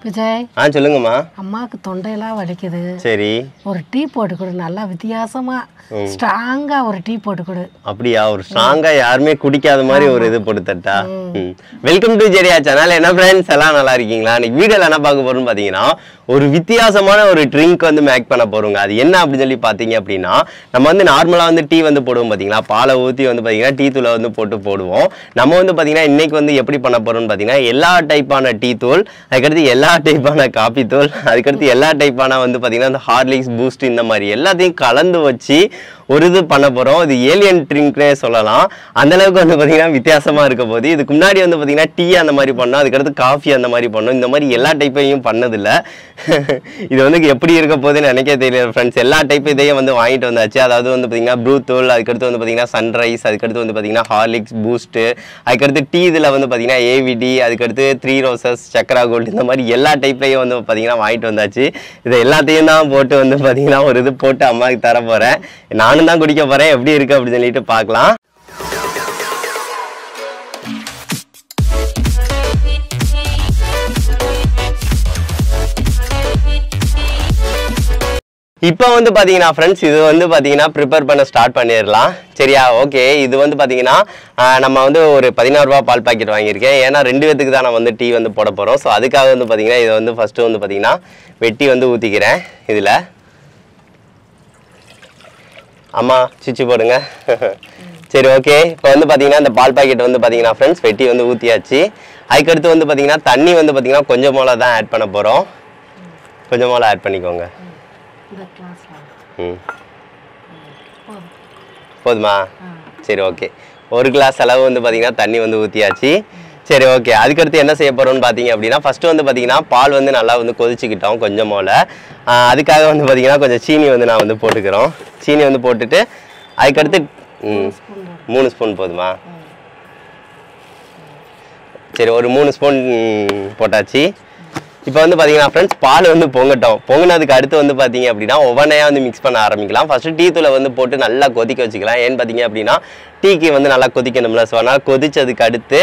விஜய் சொல்லுங்கம்மா. அம்மாக்கு தொண்டையெல்லாம் வலிக்குது. சரி, ஒரு டீ போட்டு கொடு, நல்லா வித்தியாசமா ஸ்ட்ராங்கா ஒரு டீ போட்டு கொடு. அப்படியா? ஒரு ஸ்ட்ராங்கா யாருமே குடிக்காத மாதிரி ஒரு இது போட்டு தட்டா? Welcome to Jeriya channel. என்ன ஃப்ரெண்ட்ஸ் எல்லாம் நல்லா இருக்கீங்களா? இன்னைக்கு வீடியோல என்ன பார்க்க போறோம்னு பாத்தீங்கன்னா ஒரு வித்தியாசமான ஒரு ட்ரிங்க் வந்து மேக் பண்ண போறோங்க. அது என்ன அப்படின்னு சொல்லி பாத்தீங்க அப்படின்னா, நம்ம வந்து நார்மலா வந்து டீ வந்து போடுவோம் பாத்தீங்களா, பாலை ஊற்றி வந்து பாத்தீங்கன்னா டீ தூளை வந்து போடுவோம். நம்ம வந்து பாத்தீங்கன்னா இன்னைக்கு வந்து எப்படி பண்ண போறோம்னு பாத்தீங்கன்னா எல்லா டைப்பான டீ தூள், அதுக்கடுத்து எல்லா டைப்பான காபி தூள், அதுக்கடுத்து எல்லா டைப்பான வந்து பாத்தீங்கன்னா இந்த ஹார்லிக்ஸ் பூஸ்ட் இந்த மாதிரி எல்லாத்தையும் கலந்து வச்சு ஒரு இது பண்ண போறோம். இது ஏலியன் ட்ரிங்க்னே சொல்லலாம். அந்த அளவுக்கு வந்து பாத்தீங்கன்னா வித்தியாசமா இருக்க போது. இதுக்கு முன்னாடி வந்து பாத்தீங்கன்னா டீ அந்த மாதிரி பண்ணோம், அதுக்கடுத்து காஃபி அந்த மாதிரி பண்ணோம். இந்த மாதிரி எல்லா டைப்பையும் பண்ணதில்ல. இது வந்து எப்படி இருக்க போகுதுன்னு நினைக்க தெரியல ஃப்ரெண்ட்ஸ். எல்லா டைப் இதையும் வந்து வாங்கிட்டு வந்தாச்சு. அதாவது வந்து பாத்தீங்கன்னா ப்ரூ தூள், அதுக்கடுத்து வந்து பாத்தீங்கன்னா சன்ரைஸ், அதுக்கடுத்து வந்து பாத்தீங்கன்னா ஹார்லிக்ஸ் பூஸ்ட், அதுக்கடுத்து டீ இதில் வந்து பாத்தீங்கன்னா ஏவிடி, அதுக்கடுத்து 3 ரோசஸ், சக்கரா கோல்டு, இந்த மாதிரி எல்லா டைப்லையும் வந்து பாத்தீங்கன்னா வாங்கிட்டு வந்தாச்சு. இதை எல்லாத்தையும் தான் போட்டு வந்து பாத்தீங்கன்னா ஒரு இது போட்டு அம்மாவுக்கு தர போறேன். நானும் தான் குடிக்க போறேன். எப்படி இருக்கு அப்படின்னு சொல்லிட்டு பார்க்கலாம். இப்போ வந்து பாத்தீங்கன்னா ஃப்ரெண்ட்ஸ் இது வந்து பாத்தீங்கன்னா ப்ரிப்பேர் பண்ண ஸ்டார்ட் பண்ணிடலாம். சரியா? ஓகே. இது வந்து பாத்தீங்கன்னா நம்ம வந்து ஒரு 16 ரூபா பால் பாக்கெட் வாங்கியிருக்கேன். ஏன்னா 2 பேத்துக்கு தான் நான் வந்து டீ வந்து போட போறோம். ஸோ அதுக்காக வந்து பாத்தீங்கன்னா இதை வந்து ஃபர்ஸ்ட் வந்து பாத்தீங்கன்னா வெட்டி வந்து ஊற்றிக்கிறேன். இதில் அம்மா சுவிட்சு போடுங்க. சரி, ஓகே. இப்போ வந்து பாத்தீங்கன்னா இந்த பால் பாக்கெட் வந்து பாத்தீங்கன்னா ஃப்ரெண்ட்ஸ் வெட்டி வந்து ஊற்றியாச்சு. அதுக்கடுத்து வந்து பாத்தீங்கன்னா தண்ணி வந்து பாத்தீங்கன்னா கொஞ்சம் போல தான் ஆட் பண்ண போறோம். கொஞ்சம் போல ஆட் பண்ணிக்கோங்க. போதுமா? சரி, ஓகே. 1 கிளாஸ் அளவு வந்து பாத்தீங்கன்னா தண்ணி வந்து ஊற்றியாச்சு. சரி, ஓகே. அதுக்கடுத்து என்ன செய்ய போறோம்னு பார்த்தீங்க அப்படின்னா ஃபர்ஸ்ட் வந்து பாத்தீங்கன்னா பால் வந்து நல்லா வந்து கொதிச்சுக்கிட்டோம் கொஞ்சம் போல. அதுக்காக வந்து பாத்தீங்கன்னா கொஞ்சம் சீனி வந்து நான் வந்து போட்டுக்கிறோம். சீனி வந்து போட்டுட்டு அதுக்கடுத்து 3 ஸ்பூன் போதுமா? சரி, ஒரு 3 ஸ்பூன் போட்டாச்சு. இப்போ வந்து பார்த்தீங்கன்னா ஃப்ரெண்ட்ஸ் பால் வந்து பொங்கட்டும். பொங்கினதுக்கு அடுத்து வந்து பார்த்தீங்க அப்படின்னா ஒவ்வொன்றையாக வந்து மிக்ஸ் பண்ண ஆரம்பிக்கலாம். ஃபர்ஸ்ட் டீ தூளை வந்து போட்டு நல்லா கொதிக்க வச்சுக்கலாம். ஏன்னு பார்த்தீங்க அப்படின்னா டீக்கு வந்து நல்லா கொதிக்கணும்ல. ஸோ அதனால் கொதிச்சதுக்கு அடுத்து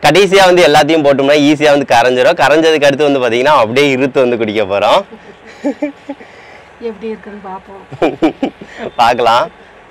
கடைசியாக வந்து எல்லாத்தையும் போட்டோம்னா ஈஸியாக வந்து கரைஞ்சிடும். கரைஞ்சதுக்கு அடுத்து வந்து பார்த்தீங்கன்னா அப்படியே இருத்து வந்து குடிக்க போகிறோம். எப்படி இருக்குன்னு பார்ப்போம். பார்க்கலாம்.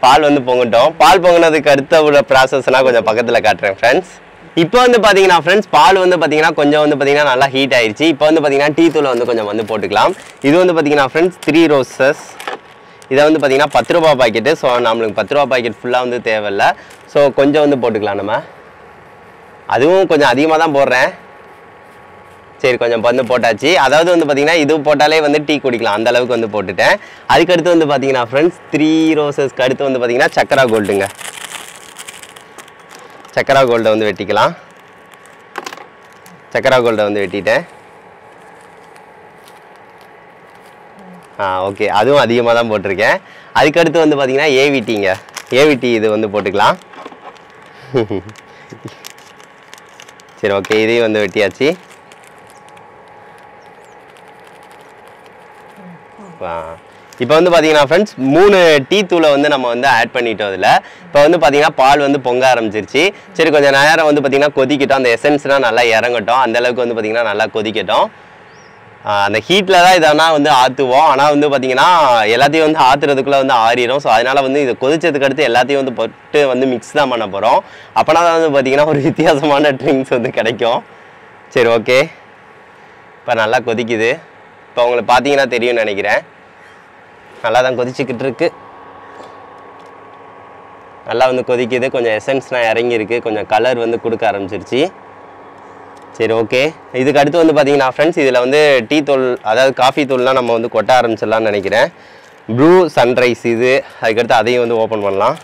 பால் வந்து பொங்கட்டும். பால் பொங்கினதுக்கு அடுத்த உள்ள ப்ராசஸ்னால் கொஞ்சம் பக்கத்தில் காட்டுறேன் ஃப்ரெண்ட்ஸ். இப்போ வந்து பார்த்தீங்கன்னா ஃப்ரெண்ட்ஸ் பால் வந்து பார்த்தீங்கன்னா கொஞ்சம் வந்து பார்த்தீங்கன்னா நல்லா ஹீட் ஆயிடுச்சு. இப்போ வந்து பார்த்தீங்கன்னா டீ தூளை வந்து கொஞ்சம் வந்து போட்டுக்கலாம். இது வந்து பார்த்தீங்கன்னா ஃப்ரெண்ட்ஸ் 3 ரோசஸ். இதை வந்து பார்த்தீங்கன்னா 10 ரூபா பாக்கெட்டு. ஸோ நம்மளுக்கு 10 ரூபா பாக்கெட் ஃபுல்லாக வந்து தேவையில்லை. ஸோ கொஞ்சம் வந்து போட்டுக்கலாம் நம்ம. அதுவும் கொஞ்சம் அதிகமாக தான் போடுறேன். சரி, கொஞ்சம் வந்து போட்டாச்சு. அதாவது வந்து பார்த்தீங்கன்னா இது போட்டாலே வந்து டீ குடிக்கலாம், அந்த அளவுக்கு வந்து போட்டுட்டேன். அதுக்கடுத்து வந்து பார்த்தீங்கன்னா ஃப்ரெண்ட்ஸ் 3 ரோசஸ்க்கு அடுத்து வந்து பார்த்தீங்கன்னா சக்கரா கோல்டுங்க. சக்கரா கோல்டை வந்து வெட்டிக்கலாம். சக்கரா கோல்டை வந்து வெட்டிட்டேன். ஓகே. அதுவும் அதிகமாக தான் போட்டிருக்கேன். அதுக்கடுத்து வந்து பார்த்தீங்கன்னா ஏவிடிங்க. ஏவிடி இது வந்து போட்டுக்கலாம். சரி, ஓகே. இதையும் வந்து வெட்டியாச்சு. இப்போ வந்து பார்த்தீங்கன்னா ஃப்ரெண்ட்ஸ் 3 டீ தூளை வந்து நம்ம வந்து ஆட் பண்ணிட்டோம் அதில். இப்போ வந்து பார்த்தீங்கன்னா பால் வந்து பொங்க ஆரம்பிச்சிருச்சு. சரி, கொஞ்சம் நேரம் வந்து பார்த்தீங்கன்னா கொதிக்கட்டும். அந்த எசன்ஸ்லாம் நல்லா இறங்கட்டும். அந்தளவுக்கு வந்து பார்த்தீங்கன்னா நல்லா கொதிக்கட்டும். அந்த ஹீட்டில் தான் இதெல்லாம் வந்து ஆற்றுவோம். ஆனால் வந்து பார்த்தீங்கன்னா எல்லாத்தையும் வந்து ஆற்றுறதுக்குள்ளே வந்து ஆறிடும். ஸோ அதனால் வந்து இது கொதிச்சதுக்கு அடுத்து எல்லாத்தையும் வந்து போட்டு வந்து மிக்ஸ் தான் பண்ண போகிறோம். அப்போனா தான் வந்து பார்த்தீங்கன்னா ஒரு வித்தியாசமான ட்ரிங்க்ஸ் வந்து கிடைக்கும். சரி, ஓகே. இப்போ நல்லா கொதிக்குது. இப்போ உங்களுக்கு பார்த்தீங்கன்னா தெரியும்னு நினைக்கிறேன். நல்லா தான் கொதிச்சுக்கிட்டு இருக்கு. நல்லா வந்து கொதிக்குது. கொஞ்சம் எசன்ஸ்லாம் இறங்கியிருக்கு. கொஞ்சம் கலர் வந்து கொடுக்க ஆரம்பிச்சிருச்சு. சரி, ஓகே. இதுக்கு அடுத்து வந்து பார்த்தீங்கன்னா ஃப்ரெண்ட்ஸ் இதில் வந்து டீ தூள், அதாவது காஃபி தூள்லாம் நம்ம வந்து கொட்ட ஆரம்பிச்சிடலாம்னு நினைக்கிறேன். ப்ரூ சன்ரைஸ் இது. அதுக்கடுத்து அதையும் வந்து ஓப்பன் பண்ணலாம்.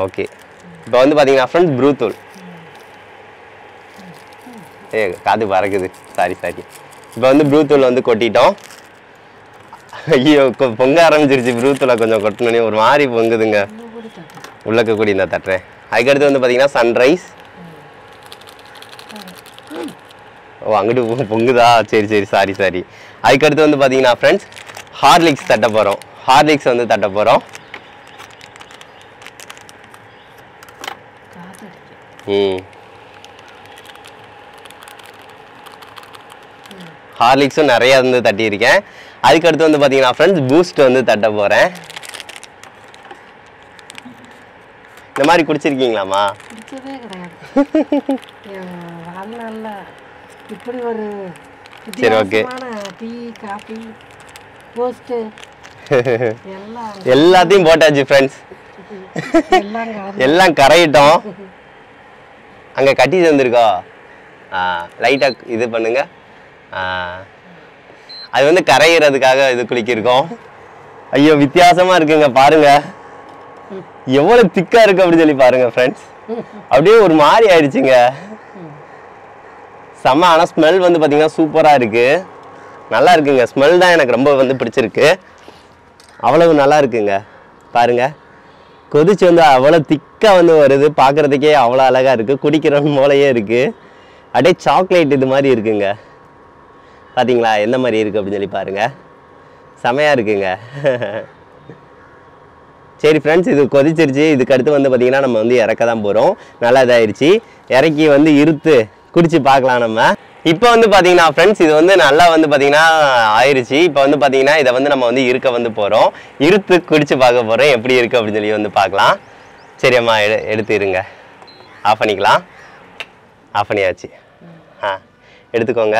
ஓகே. இப்போ வந்து பார்த்தீங்கன்னா ஃப்ரெண்ட்ஸ் ப்ரூ தூள். காது பறக்குது. சாரி. இப்போ வந்து ப்ரூ தூள் வந்து கொட்டிட்டோம். ஐயோ, பொங்க ஆரம்பிச்சிருச்சு. ப்ரூ தூளை கொஞ்சம் கொட்டினோடனே ஒரு மாதிரி பொங்குதுங்க. உள்ளக்க கூடி இந்த தட்டுறேன். அதுக்கடுத்து வந்து பார்த்தீங்கன்னா சன்ரைஸ். அங்கிட்டு பொங்குதா? சரி. சாரி. அதுக்கடுத்து வந்து பார்த்தீங்கன்னா ஃப்ரெண்ட்ஸ் ஹார்லிக்ஸ் தட்ட போகிறோம். ஹார்லிக்ஸ் வந்து தட்ட போகிறோம். ஹார்லிக்ஸும் நிறையா வந்து தட்டியிருக்கேன். அதுக்கடுத்து வந்து பார்த்தீங்கன்னா ஃப்ரெண்ட்ஸ் பூஸ்ட் வந்து தட்ட போகிறேன். இந்த மாதிரி குடிச்சிருக்கீங்களாம்மா? குடிச்சதே கிடையாது. இப்படி ஒரு சரி ஓகே. டீ காஃபி போஸ்ட் எல்லாத்தையும் போட்டாச்சு ஃப்ரெண்ட்ஸ். எல்லாம் கரையிட்டோம். அங்கே கட்டி தந்துருக்கா? லைட்டாக இது பண்ணுங்க. அது வந்து கரையிறதுக்காக இது குளிக்கிருக்கோம். ஐயோ வித்தியாசமாக இருக்குங்க பாருங்க, எவ்வளோ திக்காக இருக்கு அப்படின்னு சொல்லி பாருங்க ஃப்ரெண்ட்ஸ். அப்படியே ஒரு மாதிரி ஆயிடுச்சுங்க. செம்ம. ஆனால் ஸ்மெல் வந்து பார்த்தீங்கன்னா சூப்பராக இருக்கு, நல்லா இருக்குங்க. ஸ்மெல் தான் எனக்கு ரொம்ப வந்து பிடிச்சிருக்கு. அவ்வளவு நல்லா இருக்குங்க பாருங்க. கொதிச்சு வந்து அவ்வளோ திக்காக வந்து வருது, பார்க்குறதுக்கே அவ்வளோ அழகாக இருக்குது, குடிக்கிறவன் போலையே இருக்குது. அப்படியே சாக்லேட் இது மாதிரி இருக்குங்க. பார்த்தீங்களா எந்த மாதிரி இருக்குது அப்படின்னு சொல்லி பாருங்கள், செமையாக இருக்குங்க. சரி ஃப்ரெண்ட்ஸ், இது கொதிச்சிருச்சு. இதுக்கு அடுத்து வந்து பார்த்திங்கன்னா நம்ம வந்து இறக்க தான் போகிறோம். நல்லா இதாகிடுச்சு. இறக்கி வந்து இருத்து குடிச்சு பார்க்கலாம் நம்ம. இப்போ வந்து பார்த்தீங்கன்னா ஃப்ரெண்ட்ஸ், இது வந்து நல்லா வந்து பார்த்தீங்கன்னா ஆயிடுச்சு. இப்போ வந்து பார்த்தீங்கன்னா இதை வந்து நம்ம வந்து இருக்க வந்து போகிறோம். இருத்து குடிச்சு பார்க்க போகிறோம் எப்படி இருக்குது அப்படின்னு சொல்லி வந்து பார்க்கலாம். சரி அம்மா எடுத்து இருங்க. ஆஃப் பண்ணிக்கலாம். ஆஃப் பண்ணியாச்சு. எடுத்துக்கோங்க.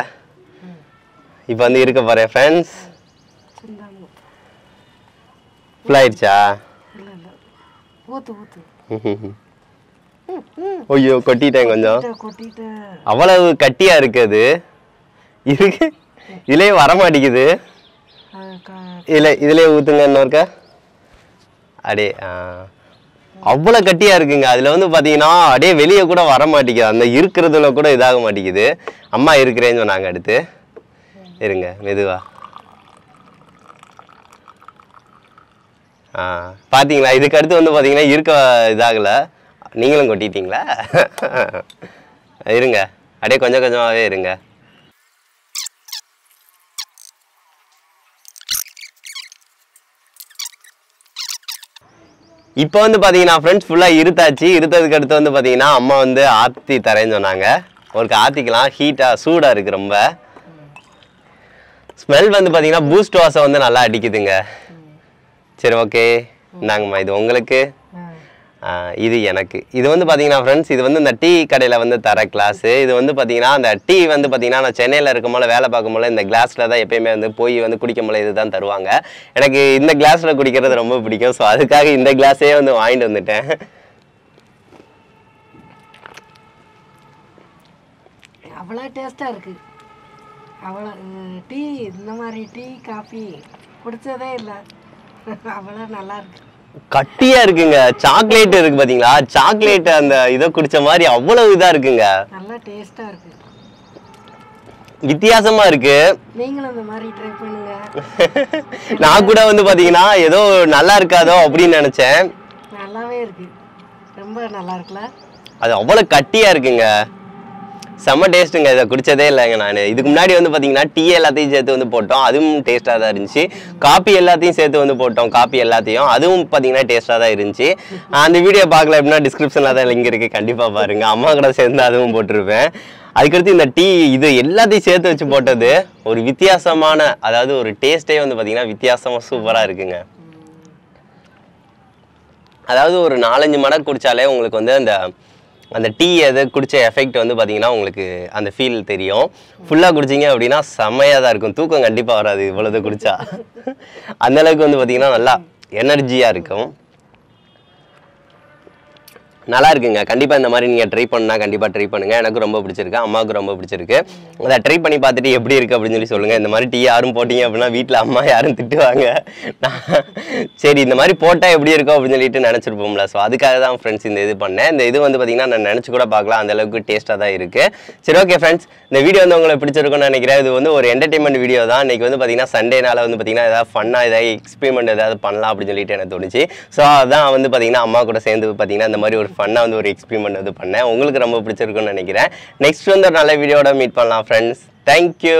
இப்போ வந்து இருக்க போகிறேன் ஃப்ரெண்ட்ஸ். ஃபுல் ஆயிடுச்சா? ஐயோ கொட்டிட்டேன் கொஞ்சம். அவ்வளவு கட்டியா இருக்குது. இருக்கு இதுலயே வர மாட்டேங்குது. இதுலயே ஊத்துங்க இன்னொருக்க. அடே அவ்வளோ கட்டியா இருக்குங்க. அதுல வந்து பாத்தீங்கன்னா அப்படியே வெளியே கூட வர மாட்டேங்குது. அந்த இருக்கிறதுல கூட இதாக மாட்டேங்குது. அம்மா இருக்கிறேன்னு சொன்னாங்க. அடுத்து இருங்க மெதுவா. பார்த்தீங்களா? இதுக்கு அடுத்து வந்து பார்த்தீங்கன்னா இருக்க இதாகலை. நீங்களும் கொட்டிட்டீங்களா? இருங்க அப்படியே கொஞ்சம் கொஞ்சமாகவே இருங்க. இப்போ வந்து பார்த்தீங்கன்னா ஃப்ரெண்ட்ஸ் ஃபுல்லாக இருத்தாச்சு. இருத்ததுக்கு அடுத்து வந்து பார்த்தீங்கன்னா அம்மா வந்து ஆற்றி தரேன்னு சொன்னாங்க. ஒரு ஆற்றிக்கலாம். ஹீட்டாக சூடாக இருக்குது ரொம்ப. ஸ்மெல் வந்து பார்த்தீங்கன்னா பூஸ்ட் வாசம் வந்து நல்லா அடிக்குதுங்க. சரி ஓகே, இந்தாங்கம்மா இது உங்களுக்கு, இது எனக்கு. இது வந்து பார்த்தீங்கன்னா ஃப்ரெண்ட்ஸ், இது வந்து இந்த டீ கடையில் வந்து தர கிளாஸு. இது வந்து பார்த்தீங்கன்னா அந்த டீ வந்து பார்த்தீங்கன்னா நான் சென்னையில் இருக்கும்போது வேலை பார்க்கும்போது இந்த கிளாஸில் தான் எப்பயுமே வந்து போய் வந்து குடிக்கும்போது இது தான் தருவாங்க. எனக்கு இந்த கிளாஸில் குடிக்கிறது ரொம்ப பிடிக்கும். ஸோ அதுக்காக இந்த கிளாஸே வந்து வாங்கிட்டு வந்துட்டேன். அவ்வளோ டேஸ்ட்டாக இருக்குது. அவ்வளோ டீ இந்த மாதிரி டீ காஃபி குடித்ததே இல்லை. அவ்வளோ நல்லா இருக்கு. கட்டியா இருக்குங்க. சாக்லேட் இருக்கு பாத்தீங்களா? சாக்லேட் அந்த இதை குடிச்ச மாதிரி அவ்வளவு இதா இருக்குங்க. நல்லா டேஸ்டா இருக்கு. வித்தியாசமா இருக்கு. நீங்களும் இந்த மாதிரி ட்ரை பண்ணுங்க. நான் கூட வந்து பாத்தீங்கன்னா ஏதோ நல்லா இருக்காதோ அப்படின்னு நினைச்சேன். நல்லாவே இருக்கு. ரொம்ப நல்லா இருக்குல்ல? அது அவ்வளவு கட்டியா இருக்குங்க. செம்ம டேஸ்ட்டுங்க. இதை குடிச்சதே இல்லைங்க நான். இதுக்கு முன்னாடி வந்து பார்த்தீங்கன்னா டீ எல்லாத்தையும் சேர்த்து வந்து போட்டோம், அதுவும் டேஸ்ட்டாக தான் இருந்துச்சு. காப்பி எல்லாத்தையும் சேர்த்து வந்து போட்டோம், காப்பி எல்லாத்தையும், அதுவும் பார்த்தீங்கன்னா டேஸ்ட்டாக தான் இருந்துச்சு. அந்த வீடியோ பார்க்கல அப்படின்னா டிஸ்கிரிப்ஷனில் தான் லிங்க் இருக்குது, கண்டிப்பாக பாருங்கள். அம்மா கூட சேர்ந்து அதுவும் போட்டிருப்பேன். அதுக்கடுத்து இந்த டீ இது எல்லாத்தையும் சேர்த்து வச்சு போட்டது ஒரு வித்தியாசமான, அதாவது ஒரு டேஸ்ட்டே வந்து பார்த்தீங்கன்னா வித்தியாசமாக சூப்பராக இருக்குங்க. அதாவது ஒரு 4-5 மடங்கு குடித்தாலே உங்களுக்கு வந்து அந்த டீ எது குடித்த எஃபெக்ட் வந்து பார்த்தீங்கன்னா உங்களுக்கு அந்த ஃபீல் தெரியும். ஃபுல்லாக குடிச்சிங்க அப்படின்னா செம்மையாக தான் இருக்கும். தூக்கம் கண்டிப்பாக வராது இவ்வளோது குடித்தா. அந்தளவுக்கு வந்து பார்த்தீங்கன்னா நல்லா எனர்ஜியாக இருக்கும். நல்லா இருக்குங்க. கண்டிப்பாக இந்த மாதிரி நீங்கள் ட்ரை பண்ணால் கண்டிப்பாக ட்ரை பண்ணுங்கள். எனக்கு ரொம்ப பிடிச்சிருக்கு, அம்மாவுக்கு ரொம்ப பிடிச்சிருக்கு. அதை ட்ரை பண்ணி பார்த்துட்டு எப்படி இருக்குது அப்படின்னு சொல்லி சொல்லுங்கள். இந்த மாதிரி டீ யாரும் போட்டிங்க அப்படின்னா வீட்டில் அம்மா யாரும் திட்டுவாங்க. சரி இந்த மாதிரி போட்டால் எப்படி இருக்கும் அப்படின்னு சொல்லிட்டு நினச்சிருப்போம்ல. ஸோ அதுக்காக தான் ஃப்ரெண்ட்ஸ் இந்த இது பண்ணேன். இந்த இது வந்து பார்த்திங்கன்னா நான் நினச்சி கூட பார்க்கலாம், அந்தளவுக்கு டேஸ்ட்டாக தான் இருக்குது. சரி ஓகே ஃப்ரெண்ட்ஸ், இந்த வீடியோ வந்து உங்களுக்கு பிடிச்சிருக்குன்னு நினைக்கிறேன். இது வந்து ஒரு என்டர்டைன்மெண்ட் வீடியோ தான். இன்றைக்கி வந்து பார்த்திங்கன்னா சண்டேனால வந்து பார்த்திங்கன்னா ஏதாவது ஃபன்னாக ஏதாவது எக்ஸ்பெரிமெண்ட் ஏதாவது பண்ணலாம் அப்படின்னு சொல்லிட்டு எனக்கு தோணுச்சு. ஸோ அதான் வந்து பார்த்திங்கன்னா அம்மா கூட சேர்ந்து பார்த்திங்கன்னா இந்த மாதிரி ஒரு ஃபன்னாக வந்து ஒரு எக்ஸ்பெரிமெண்ட் வந்து பண்ணேன். உங்களுக்கு ரொம்ப பிடிச்சிருக்குன்னு நினைக்கிறேன். நெக்ஸ்ட் வந்து ஒரு நல்ல வீடியோட மீட் பண்ணலாம் ஃப்ரெண்ட்ஸ். தேங்க்யூ.